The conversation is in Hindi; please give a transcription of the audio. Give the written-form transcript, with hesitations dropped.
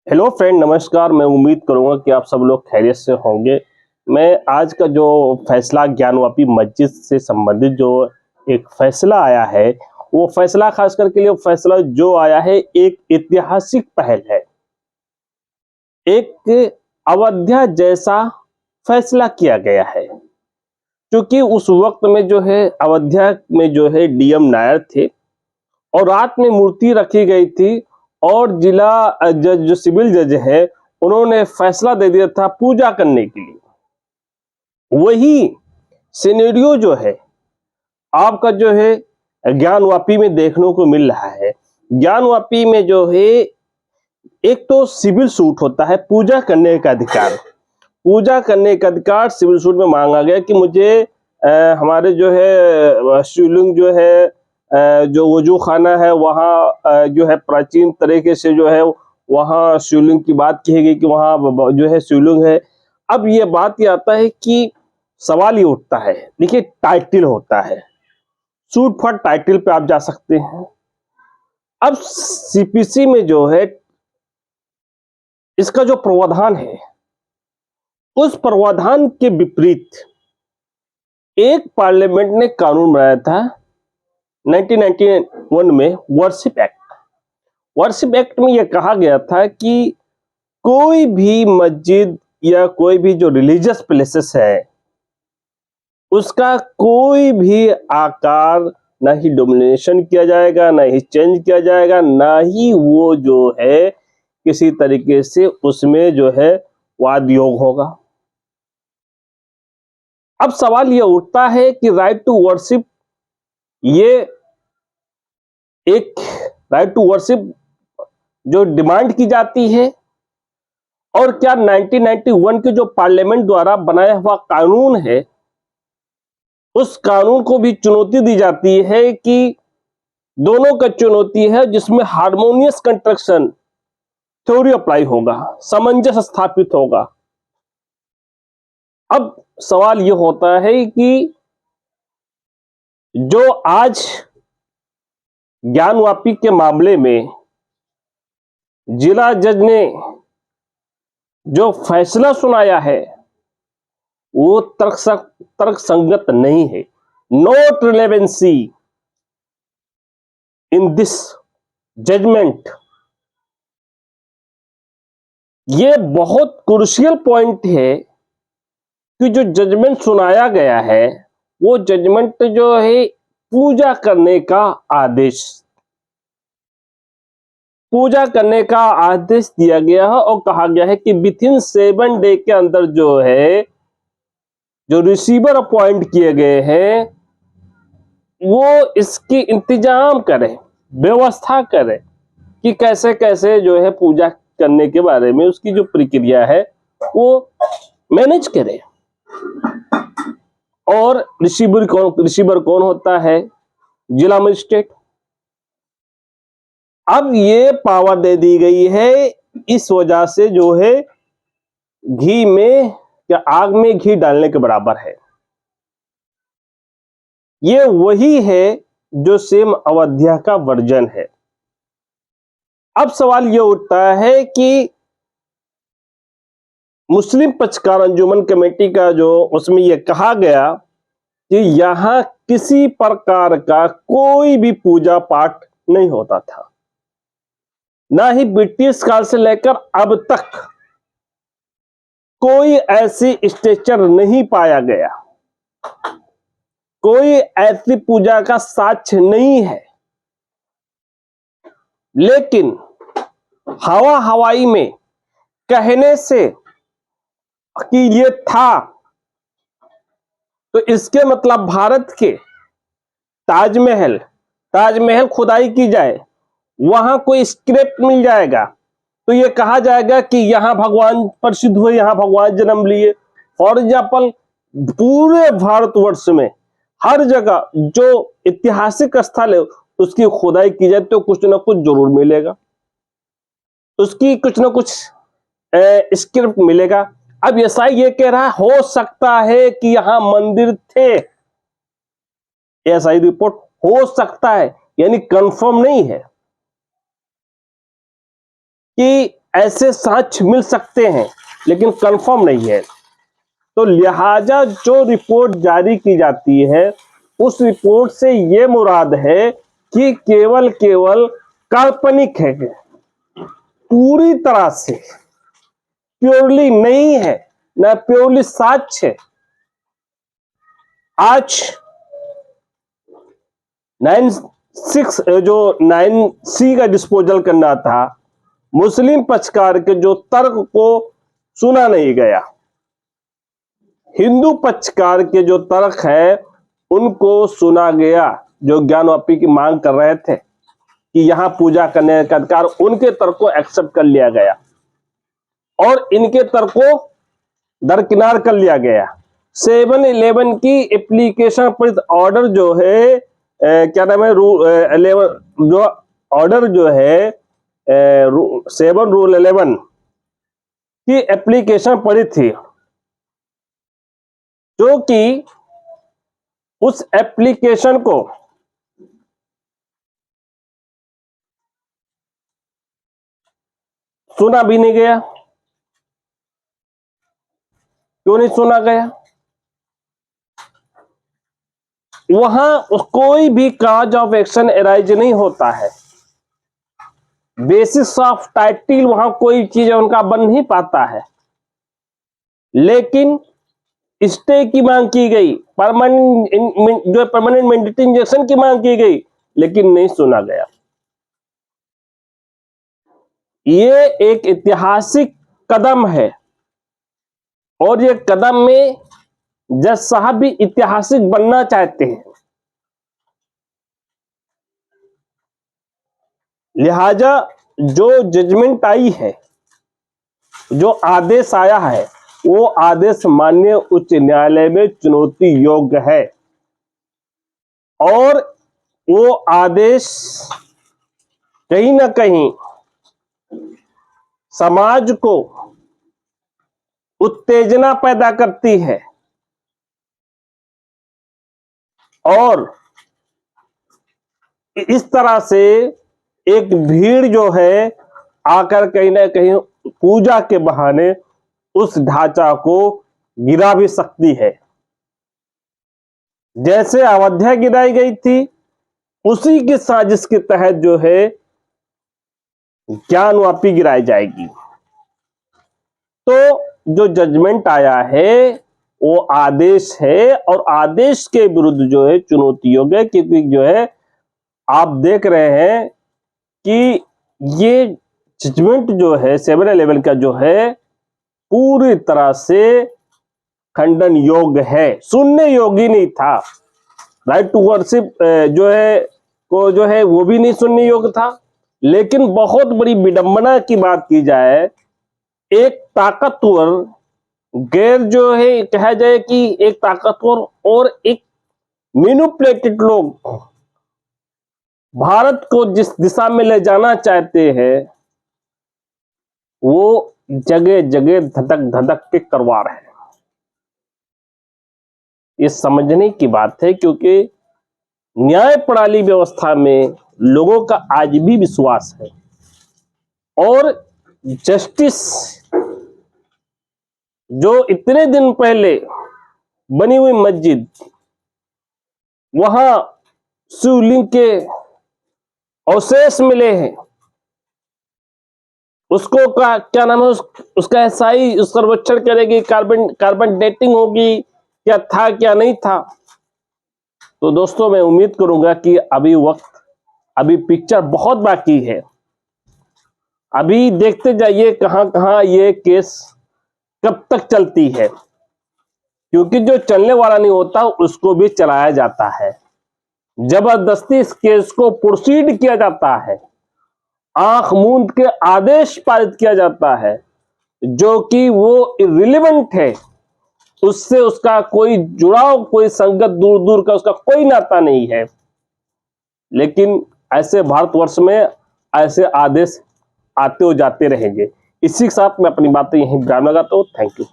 हेलो फ्रेंड, नमस्कार। मैं उम्मीद करूंगा कि आप सब लोग खैरियत से होंगे। मैं आज का जो फैसला ज्ञानवापी मस्जिद से संबंधित जो एक फैसला आया है, वो फैसला खास करके लिए फैसला जो आया है एक ऐतिहासिक पहल है। एक अयोध्या जैसा फैसला किया गया है, क्योंकि उस वक्त में जो है अयोध्या में जो है डीएम नायर थे और रात में मूर्ति रखी गई थी और जिला जज जो सिविल जज है उन्होंने फैसला दे दिया था पूजा करने के लिए। वही सिनेरियो जो है आपका जो है ज्ञानवापी में देखने को मिल रहा है। ज्ञानवापी में जो है एक तो सिविल सूट होता है पूजा करने का अधिकार। पूजा करने का अधिकार सिविल सूट में मांगा गया कि मुझे हमारे जो है शिवलिंग जो है जो वजू खाना है वहाँ जो है प्राचीन तरीके से जो है वहाँ शिवलिंग की बात की गई कि वहाँ जो है शिवलिंग है। अब ये बात ये आता है कि सवाल ये उठता है, देखिए टाइटल होता है, सूट फॉर टाइटल पे आप जा सकते हैं। अब सीपीसी में जो है इसका जो प्रावधान है उस प्रावधान के विपरीत एक पार्लियामेंट ने कानून बनाया था 1991 में, वर्शिप एक्ट। वर्शिप एक्ट में यह कहा गया था कि कोई भी मस्जिद या कोई भी जो रिलीजियस प्लेसेस है उसका कोई भी आकार ना ही डोमिनेशन किया जाएगा, ना ही चेंज किया जाएगा, ना ही वो जो है किसी तरीके से उसमें जो है वाद योग होगा। अब सवाल यह उठता है कि राइट टू वर्शिप, ये एक राइट टू वर्शिप जो डिमांड की जाती है, और क्या 1991 के जो पार्लियामेंट द्वारा बनाया हुआ कानून है उस कानून को भी चुनौती दी जाती है कि दोनों का चुनौती है जिसमें हार्मोनियस कंस्ट्रक्शन थ्योरी अप्लाई होगा, सामंजस्य स्थापित होगा। अब सवाल यह होता है कि जो आज ज्ञानवापी के मामले में जिला जज ने जो फैसला सुनाया है वो तर्क संगत नहीं है। Not relevancy in this judgment. ये बहुत क्रूशियल पॉइंट है कि जो जजमेंट सुनाया गया है वो जजमेंट जो है पूजा करने का आदेश पूजा करने का आदेश दिया गया है और कहा गया है कि विथ इन 7 डे के अंदर जो है जो रिसीवर अपॉइंट किए गए हैं वो इसकी इंतजाम करें, व्यवस्था करें कि कैसे कैसे जो है पूजा करने के बारे में उसकी जो प्रक्रिया है वो मैनेज करें। और रिसीवर कौन होता है? जिला मजिस्ट्रेट। अब ये पावर दे दी गई है, इस वजह से जो है घी में या आग में घी डालने के बराबर है। ये वही है जो सेम अयोध्या का वर्जन है। अब सवाल ये उठता है कि मुस्लिम पक्षकार अंजुमन कमेटी का जो उसमें यह कहा गया कि यहां किसी प्रकार का कोई भी पूजा पाठ नहीं होता था, ना ही ब्रिटिश काल से लेकर अब तक कोई ऐसी स्ट्रक्चर नहीं पाया गया, कोई ऐसी पूजा का साक्ष्य नहीं है। लेकिन हवा हवाई में कहने से कि ये था तो इसके मतलब भारत के ताजमहल ताजमहल खुदाई की जाए वहां कोई स्क्रिप्ट मिल जाएगा तो ये कहा जाएगा कि यहां भगवान प्रसिद्ध हुए, यहां भगवान जन्म लिए। फॉर एग्जाम्पल पूरे भारतवर्ष में हर जगह जो ऐतिहासिक स्थल है उसकी खुदाई की जाए तो कुछ ना कुछ जरूर मिलेगा, उसकी कुछ ना कुछ स्क्रिप्ट मिलेगा। अब एसआई ये कह रहा है हो सकता है कि यहां मंदिर थे, एसआई रिपोर्ट हो सकता है यानी कंफर्म नहीं है कि ऐसे साक्ष्य मिल सकते हैं, लेकिन कंफर्म नहीं है। तो लिहाजा जो रिपोर्ट जारी की जाती है उस रिपोर्ट से ये मुराद है कि केवल काल्पनिक है, पूरी तरह से प्योरली नहीं है, ना प्योरली साक्ष्य है। आज 9C का डिस्पोजल करना था, मुस्लिम पक्षकार के जो तर्क को सुना नहीं गया, हिंदू पक्षकार के जो तर्क है उनको सुना गया, जो ज्ञानवापी की मांग कर रहे थे कि यहां पूजा करने का अधिकार, उनके तर्क को एक्सेप्ट कर लिया गया और इनके तर्क को दरकिनार कर लिया गया। 7-11 की एप्लीकेशन पर ऑर्डर जो है क्या नाम है, जो ऑर्डर जो है 7 रूल 11 की एप्लीकेशन पड़ी थी, जो कि उस एप्लीकेशन को सुना भी नहीं गया। क्यों नहीं सुना गया? वहां कोई भी काज ऑफ एक्शन एराइज नहीं होता है, बेसिस ऑफ टाइटल वहां कोई चीज उनका बन नहीं पाता है, लेकिन स्टे की मांग की गई, परमानेंट मैंडेटरी इंजेक्शन की मांग की गई, लेकिन नहीं सुना गया। ये एक ऐतिहासिक कदम है और ये कदम में जज साहब भी ऐतिहासिक बनना चाहते हैं। लिहाजा जो जजमेंट आई है, जो आदेश आया है, वो आदेश माननीय उच्च न्यायालय में चुनौती योग्य है और वो आदेश कहीं ना कहीं समाज को उत्तेजना पैदा करती है और इस तरह से एक भीड़ जो है आकर कहीं ना कहीं पूजा के बहाने उस ढांचा को गिरा भी सकती है। जैसे अयोध्या गिराई गई थी, उसी की साजिश के तहत जो है ज्ञानवापी गिराई जाएगी। तो जो जजमेंट आया है वो आदेश है और आदेश के विरुद्ध जो है चुनौती योग्य, क्योंकि जो है आप देख रहे हैं कि ये जजमेंट जो है 7-11 का जो है पूरी तरह से खंडन योग्य है, सुनने योग्य नहीं था। राइट टू वर्शिप जो है वो भी नहीं सुनने योग्य था। लेकिन बहुत बड़ी विडंबना की बात की जाए, एक ताकतवर गैर जो है कहा जाए कि एक ताकतवर और एक मैनिपुलेटेड लोग भारत को जिस दिशा में ले जाना चाहते हैं वो जगह जगह धधक धधक के करवा रहे हैं। ये समझने की बात है, क्योंकि न्याय प्रणाली व्यवस्था में लोगों का आज भी विश्वास है और जस्टिस जो इतने दिन पहले बनी हुई मस्जिद, वहां शिवलिंग के अवशेष मिले हैं, उसको क्या नाम है, उसका एसआई उस सर्वेक्षण करेगी, कार्बन डेटिंग होगी, क्या था क्या नहीं था। तो दोस्तों मैं उम्मीद करूंगा कि अभी पिक्चर बहुत बाकी है। अभी देखते जाइए कहां कहां ये केस कब तक चलती है, क्योंकि जो चलने वाला नहीं होता उसको भी चलाया जाता है, जबरदस्ती इस केस को प्रोसीड किया जाता है, आंख मूंद के आदेश पारित किया जाता है, जो कि वो इर्रिलेवेंट है, उससे उसका कोई जुड़ाव, कोई संगत दूर दूर का उसका कोई नाता नहीं है। लेकिन ऐसे भारतवर्ष में ऐसे आदेश आते हो जाते रहेंगे। इसी के साथ मैं अपनी बातें यहीं विराम लगाता हूं। Thank you.